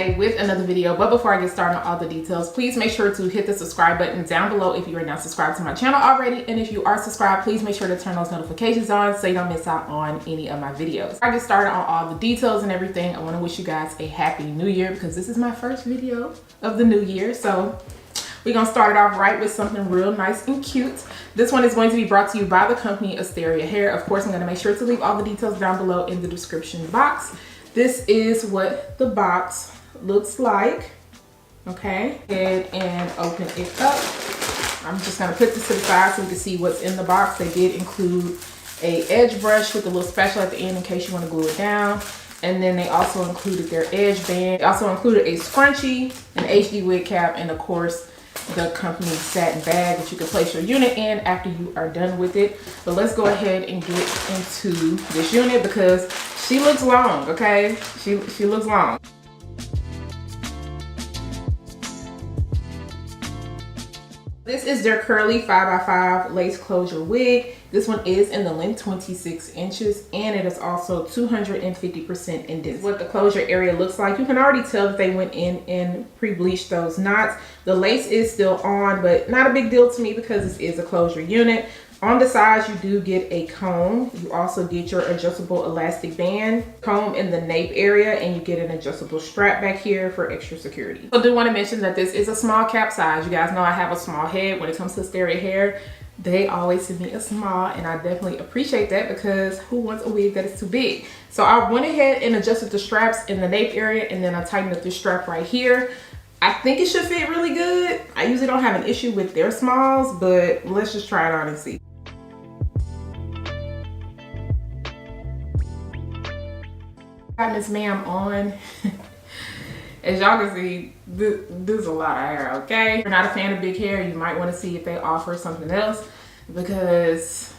today with another video, but before I get started on all the details, please make sure to hit the subscribe button down below if you are not subscribed to my channel already, and if you are subscribed, please make sure to turn those notifications on so you don't miss out on any of my videos. Before I get started on all the details and everything, I want to wish you guys a happy new year because this is my first video of the new year. So we're gonna start it off right with something real nice and cute. This one is going to be brought to you by the company AsteriaHair. Of course, I'm gonna make sure to leave all the details down below in the description box. This is what the box looks like. Okay, go ahead and open it up. I'm just gonna put this to the side so we can see what's in the box. They did include a edge brush with a little spatula at the end in case you wanna glue it down. And then they also included their edge band. They also included a scrunchie, an HD wig cap, and of course, the company satin bag that you can place your unit in after you are done with it. But let's go ahead and get into this unit because she looks long, okay? She looks long. This is their curly 5x5 lace closure wig. This one is in the length 26 inches and it is also 250% indented. What the closure area looks like, you can already tell that they went in and pre-bleached those knots. The lace is still on, but not a big deal to me because this is a closure unit. On the sides, you do get a comb. You also get your adjustable elastic band, comb in the nape area, and you get an adjustable strap back here for extra security. I do want to mention that this is a small cap size. You guys know I have a small head. When it comes to AsteriaHair, they always send me a small, and I definitely appreciate that because who wants a wig that is too big? So I went ahead and adjusted the straps in the nape area, and then I tightened up this strap right here. I think it should fit really good. I usually don't have an issue with their smalls, but let's just try it on and see. Got Miss Ma'am on. As y'all can see, this is a lot of hair, okay? If you're not a fan of big hair, you might want to see if they offer something else because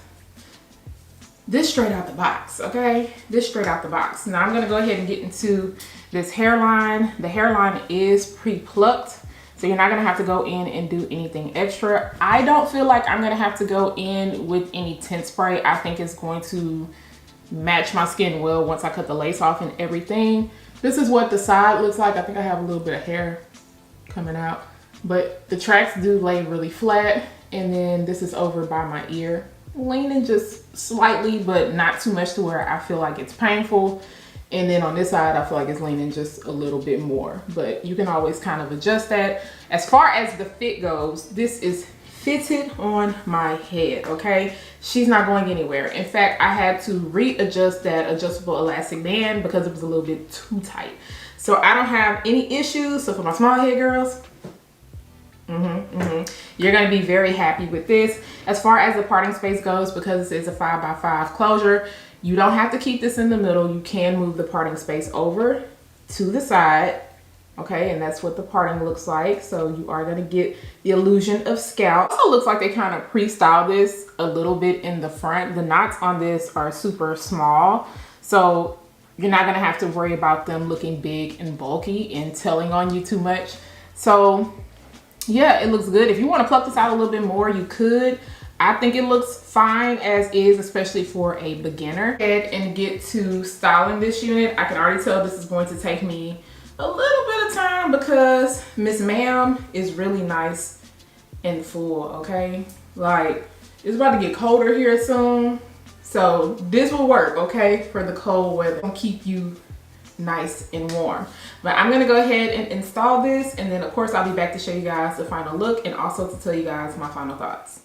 this straight out the box, okay? This straight out the box. Now I'm gonna go ahead and get into this hairline. The hairline is pre-plucked, so you're not gonna have to go in and do anything extra. I don't feel like I'm gonna have to go in with any tint spray. I think it's going to match my skin well once I cut the lace off and everything. This is what the side looks like. I think I have a little bit of hair coming out, but the tracks do lay really flat. And then this is over by my ear, leaning just slightly, but not too much to where I feel like it's painful. And then on this side, I feel like it's leaning just a little bit more, but you can always kind of adjust that. As far as the fit goes, this is fitted on my head, okay? She's not going anywhere. In fact, I had to readjust that adjustable elastic band because it was a little bit too tight. So I don't have any issues. So for my small head girls, you're gonna be very happy with this. As far as the parting space goes, because this is a 5x5 closure, you don't have to keep this in the middle. You can move the parting space over to the side. Okay, and that's what the parting looks like. So you are gonna get the illusion of scalp. Also looks like they kind of pre-styled this a little bit in the front. The knots on this are super small, so you're not gonna have to worry about them looking big and bulky and telling on you too much. So yeah, it looks good. If you wanna pluck this out a little bit more, you could. I think it looks fine as is, especially for a beginner. Go ahead and get to styling this unit. I can already tell this is going to take me a little bit of time because Miss Ma'am is really nice and full, okay? Like, it's about to get colder here soon. So this will work, okay, for the cold weather. It'll keep you nice and warm. But I'm gonna go ahead and install this, and then of course I'll be back to show you guys the final look and also to tell you guys my final thoughts.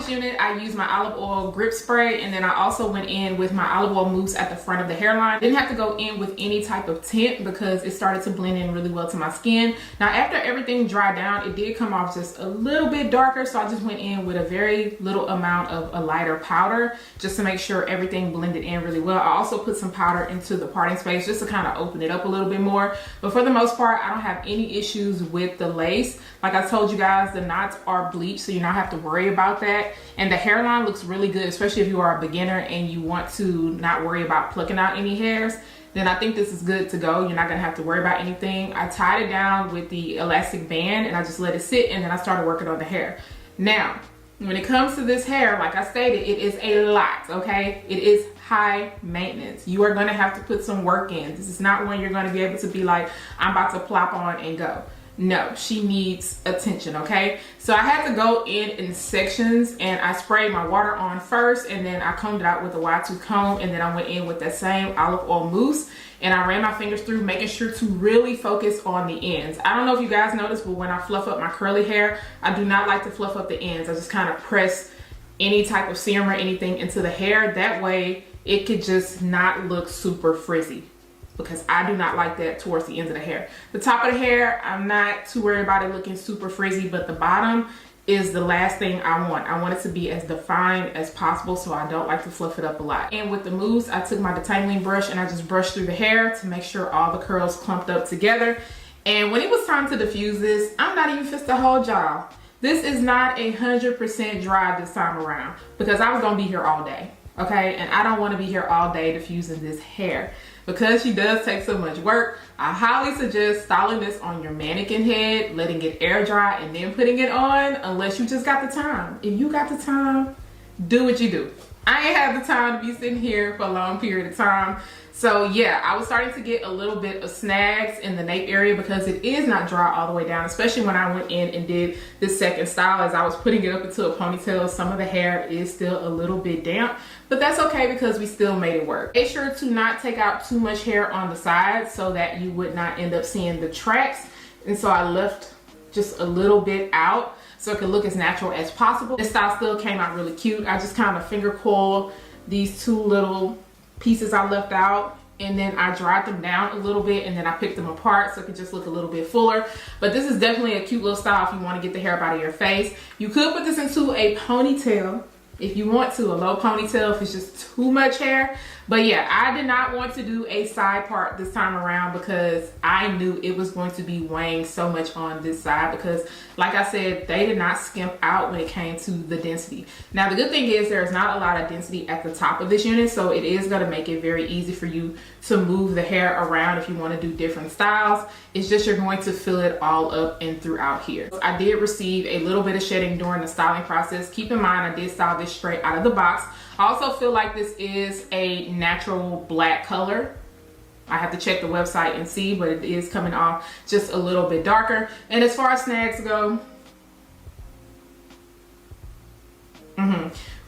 this unit, I used my olive oil grip spray, and then I also went in with my olive oil mousse at the front of the hairline. Didn't have to go in with any type of tint because it started to blend in really well to my skin. Now after everything dried down, it did come off just a little bit darker, so I just went in with a very little amount of a lighter powder just to make sure everything blended in really well. I also put some powder into the parting space just to kind of open it up a little bit more. But for the most part, I don't have any issues with the lace. Like I told you guys, the knots are bleached, so you don't have to worry about that. And the hairline looks really good, especially if you are a beginner and you want to not worry about plucking out any hairs. Then I think this is good to go. You're not gonna have to worry about anything. I tied it down with the elastic band and I just let it sit, and then I started working on the hair. Now, when it comes to this hair, like I stated, it is a lot, okay? It is high maintenance. You are gonna have to put some work in. This is not when you're gonna be able to be like, I'm about to plop on and go. No, she needs attention, okay? So I had to go in sections, and I sprayed my water on first, and then I combed it out with a wide tooth comb, and then I went in with that same olive oil mousse, and I ran my fingers through, making sure to really focus on the ends. I don't know if you guys noticed, but when I fluff up my curly hair, I do not like to fluff up the ends. I just kind of press any type of serum or anything into the hair. That way it could just not look super frizzy, because I do not like that towards the ends of the hair. The top of the hair, I'm not too worried about it looking super frizzy, but the bottom is the last thing I want. I want it to be as defined as possible, so I don't like to fluff it up a lot. And with the mousse, I took my detangling brush and I just brushed through the hair to make sure all the curls clumped up together. And when it was time to diffuse this, I'm not even fixed to hold y'all. This is not 100% dry this time around, because I was gonna be here all day, okay? And I don't wanna be here all day diffusing this hair. Because she does take so much work, I highly suggest styling this on your mannequin head, letting it air dry, and then putting it on, unless you just got the time. If you got the time, do what you do. I ain't have the time to be sitting here for a long period of time. So yeah, I was starting to get a little bit of snags in the nape area because it is not dry all the way down, especially when I went in and did this second style. As I was putting it up into a ponytail, some of the hair is still a little bit damp, but that's okay because we still made it work. Make sure to not take out too much hair on the sides so that you would not end up seeing the tracks. And so I left just a little bit out so it could look as natural as possible. This style still came out really cute. I just kind of finger coiled these two little pieces I left out, and then I dried them down a little bit, and then I picked them apart so it could just look a little bit fuller. But this is definitely a cute little style if you want to get the hair up out of your face. You could put this into a ponytail if you want to, a low ponytail if it's just too much hair. But yeah, I did not want to do a side part this time around because I knew it was going to be weighing so much on this side, because like I said, they did not skimp out when it came to the density. Now the good thing is there's not a lot of density at the top of this unit, so it is going to make it very easy for you to move the hair around if you want to do different styles. It's just you're going to fill it all up and throughout here. I did receive a little bit of shedding during the styling process. Keep in mind I did style this straight out of the box. I also feel like this is a natural black color. I have to check the website and see, but it is coming off just a little bit darker. And as far as snags go,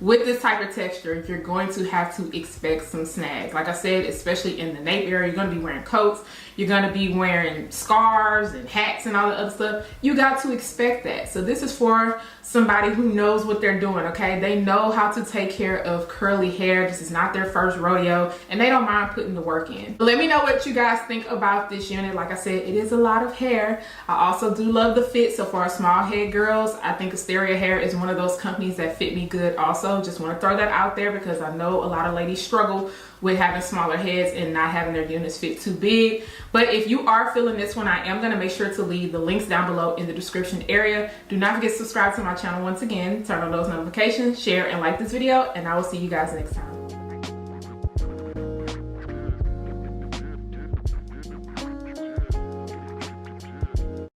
with this type of texture, you're going to have to expect some snags. Like I said, especially in the nape area, you're going to be wearing coats, you're going to be wearing scarves and hats and all the other stuff. You got to expect that. So this is for somebody who knows what they're doing, okay? They know how to take care of curly hair. This is not their first rodeo, and they don't mind putting the work in. Let me know what you guys think about this unit. Like I said, it is a lot of hair. I also do love the fit. So for our small head girls, I think AsteriaHair is one of those companies that fit me good also. Just want to throw that out there because I know a lot of ladies struggle with having smaller heads and not having their units fit too big. But if you are feeling this one, I am going to make sure to leave the links down below in the description area. Do not forget to subscribe to my channel once again, turn on those notifications, share and like this video, and I will see you guys next time.